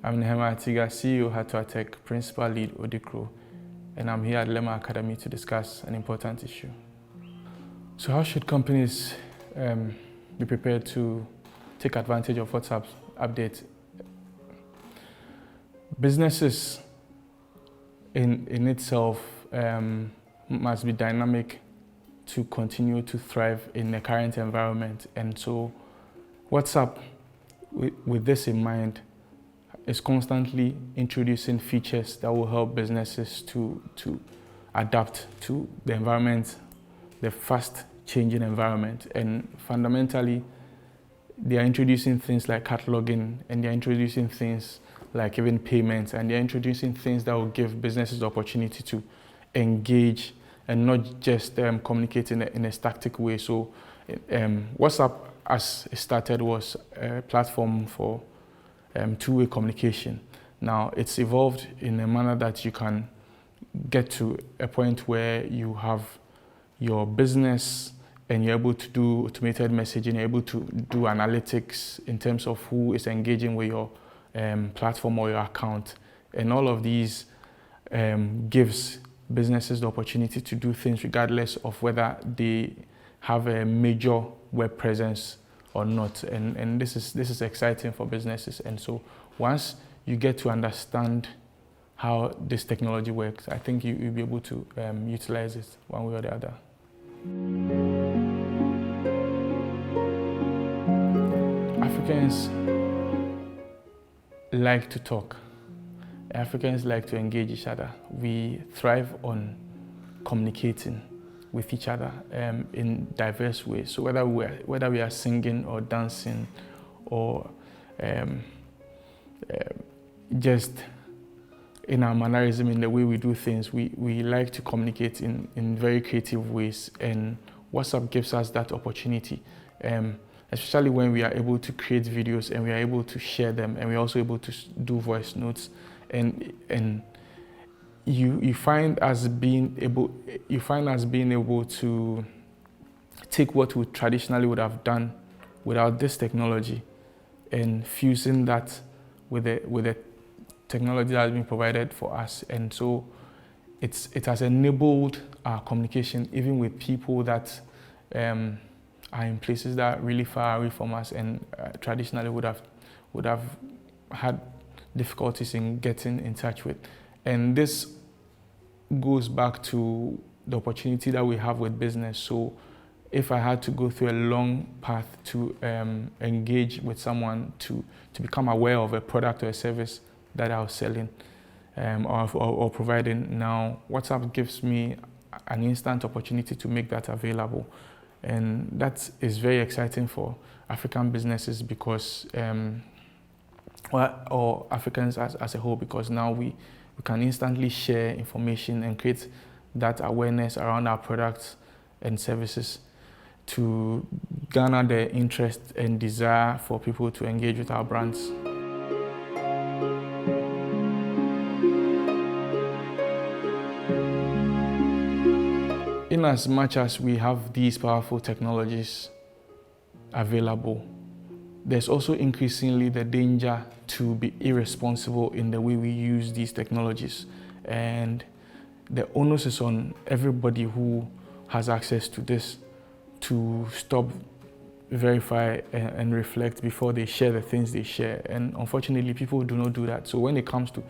I'm Nehemiah Atiga, CEO Hatoatech, Principal Lead Odikro, and I'm here at Lemma Academy to discuss an important issue. So how should companies be prepared to take advantage of WhatsApp's update? Businesses in itself must be dynamic to continue to thrive in the current environment. And so WhatsApp, with this in mind, is constantly introducing features that will help businesses to adapt to the environment, the fast changing environment. And fundamentally, they are introducing things like cataloging, and they're introducing things like even payments, and they're introducing things that will give businesses the opportunity to engage and not just communicate in a static way. So WhatsApp, as it started, was a platform for two-way communication. Now it's evolved in a manner that you can get to a point where you have your business and you're able to do automated messaging, you're able to do analytics in terms of who is engaging with your platform or your account. And all of these gives businesses the opportunity to do things regardless of whether they have a major web presence or not. And this is exciting for businesses. And so once you get to understand how this technology works, I think you'll be able to utilize it one way or the other. Africans like to talk. Africans like to engage each other. We thrive on communicating with each other in diverse ways. So whether we are singing or dancing or just in our mannerism, in the way we do things, we like to communicate in very creative ways, and WhatsApp gives us that opportunity, especially when we are able to create videos and we are able to share them, and we're also able to do voice notes, and you find us being able to take what we traditionally would have done without this technology and fusing that with the technology that has been provided for us. And so it has enabled our communication even with people that are in places that are really far away from us and traditionally would have had difficulties in getting in touch with. And this goes back to the opportunity that we have with business. So if I had to go through a long path to engage with someone to become aware of a product or a service that I was selling or providing, now WhatsApp gives me an instant opportunity to make that available. And that is very exciting for African businesses because, or Africans as a whole, because now we can instantly share information and create that awareness around our products and services to garner the interest and desire for people to engage with our brands. In as much as we have these powerful technologies available, there's also increasingly the danger to be irresponsible in the way we use these technologies. And the onus is on everybody who has access to this to stop, verify, and reflect before they share the things they share. And unfortunately, people do not do that. So when it comes to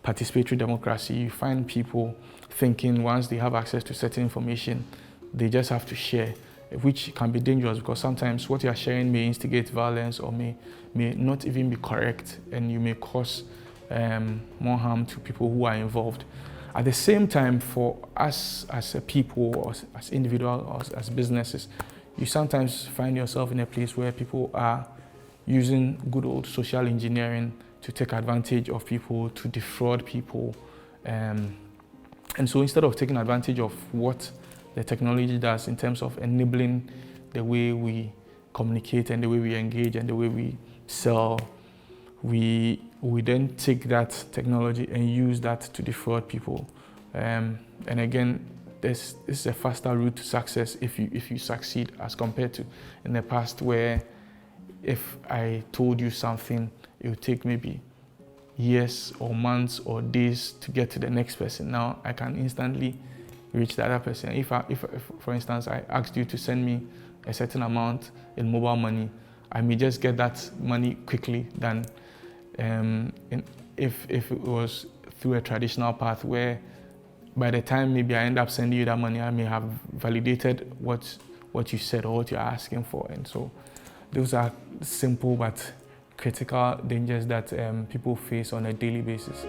participatory democracy, you find people thinking once they have access to certain information, they just have to share, which can be dangerous because sometimes what you are sharing may instigate violence or may not even be correct, and you may cause more harm to people who are involved. At the same time, for us as a people, or as individuals, or as businesses, you sometimes find yourself in a place where people are using good old social engineering to take advantage of people, to defraud people. And so instead of taking advantage of what the technology does in terms of enabling the way we communicate and the way we engage and the way we sell, we then take that technology and use that to defraud people. And again, this is a faster route to success if you succeed, as compared to in the past where if I told you something, it would take maybe years or months or days to get to the next person. Now I can instantly reach the other person. If for instance, I asked you to send me a certain amount in mobile money, I may just get that money quickly than if it was through a traditional path where by the time maybe I end up sending you that money, I may have validated what you said or what you're asking for. And so those are simple but critical dangers that people face on a daily basis.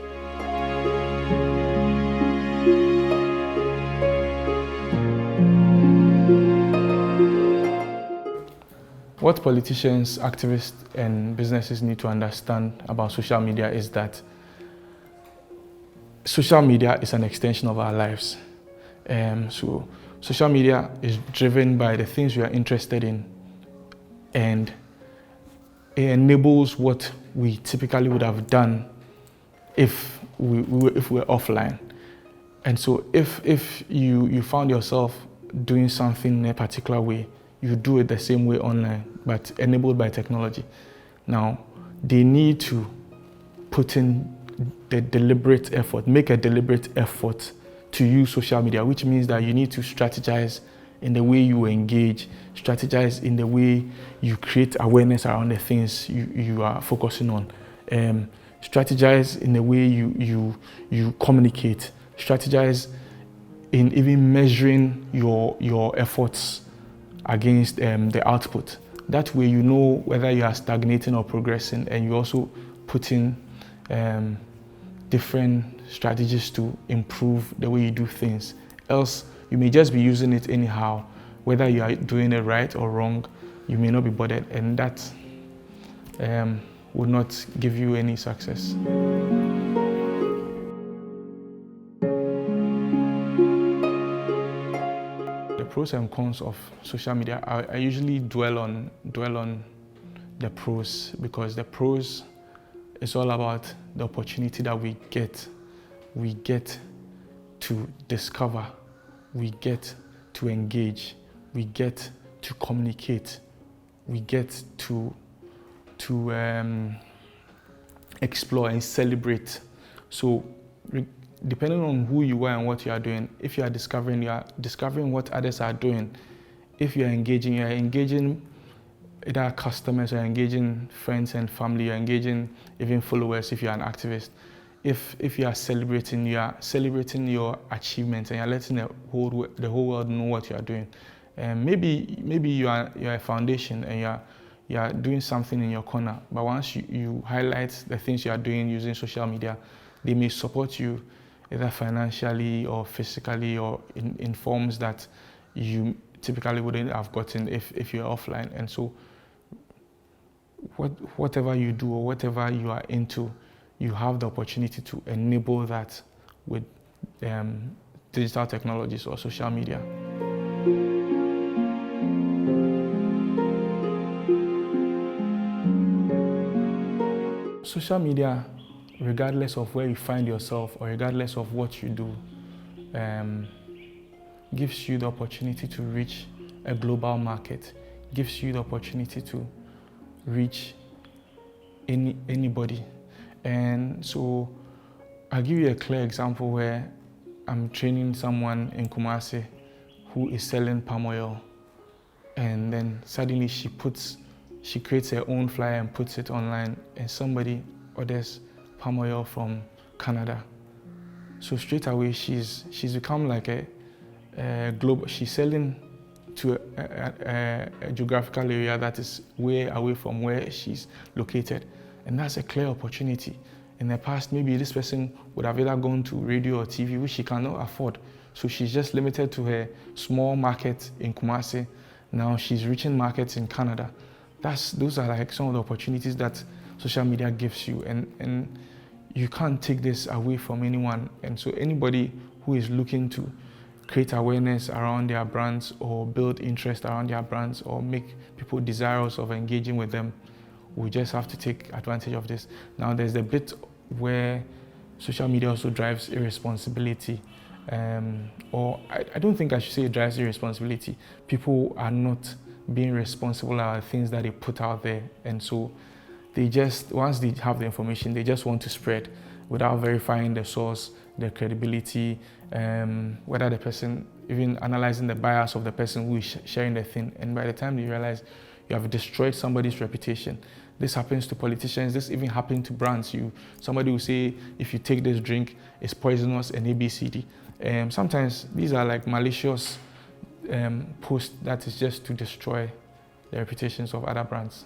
What politicians, activists, and businesses need to understand about social media is that social media is an extension of our lives. So social media is driven by the things we are interested in, and it enables what we typically would have done if we were offline. And so if you found yourself doing something in a particular way, you do it the same way online, but enabled by technology. Now, they need to put in the deliberate effort, make a deliberate effort to use social media, which means that you need to strategize in the way you engage, strategize in the way you create awareness around the things you are focusing on, strategize in the way you communicate, strategize in even measuring your efforts against the output. That way you know whether you are stagnating or progressing, and you also put in different strategies to improve the way you do things. Else, you may just be using it anyhow. Whether you are doing it right or wrong, you may not be bothered, and that would not give you any success. The pros and cons of social media, I usually dwell on the pros, because the pros is all about the opportunity that we get to discover, we get to engage, we get to communicate, we get to explore and celebrate. So depending on who you are and what you are doing, if you are discovering what others are doing. If you are engaging either customers, or engaging friends and family, or engaging even followers if you are an activist. If you are celebrating your achievements, and you're letting the whole world know what you are doing. Maybe you are a foundation and you are doing something in your corner, but once you highlight the things you are doing using social media, they may support you either financially or physically, or in forms that you typically wouldn't have gotten if you're offline. And so whatever you do or whatever you are into, you have the opportunity to enable that with digital technologies or social media. Social media, regardless of where you find yourself or regardless of what you do, gives you the opportunity to reach a global market, gives you the opportunity to reach anybody. And so I'll give you a clear example where I'm training someone in Kumasi who is selling palm oil, and then suddenly she creates her own flyer and puts it online, and somebody orders palm oil from Canada. So straight away she's become like a global. She's selling to a geographical area that is way away from where she's located, and that's a clear opportunity. In the past, maybe this person would have either gone to radio or TV, which she cannot afford. So she's just limited to her small market in Kumasi. Now she's reaching markets in Canada. Those are like some of the opportunities that social media gives you, and you can't take this away from anyone. And so anybody who is looking to create awareness around their brands, or build interest around their brands, or make people desirous of engaging with them, we just have to take advantage of this. Now there's the bit where social media also drives irresponsibility, or I don't think I should say it drives irresponsibility. People are not being responsible about things that they put out there, and so they just, once they have the information, they just want to spread without verifying the source, the credibility, whether the person, even analyzing the bias of the person who is sharing the thing. And by the time you realize you have destroyed somebody's reputation. This happens to politicians, this even happens to brands. Somebody will say, if you take this drink, it's poisonous and ABCD. Sometimes these are like malicious posts that is just to destroy the reputations of other brands.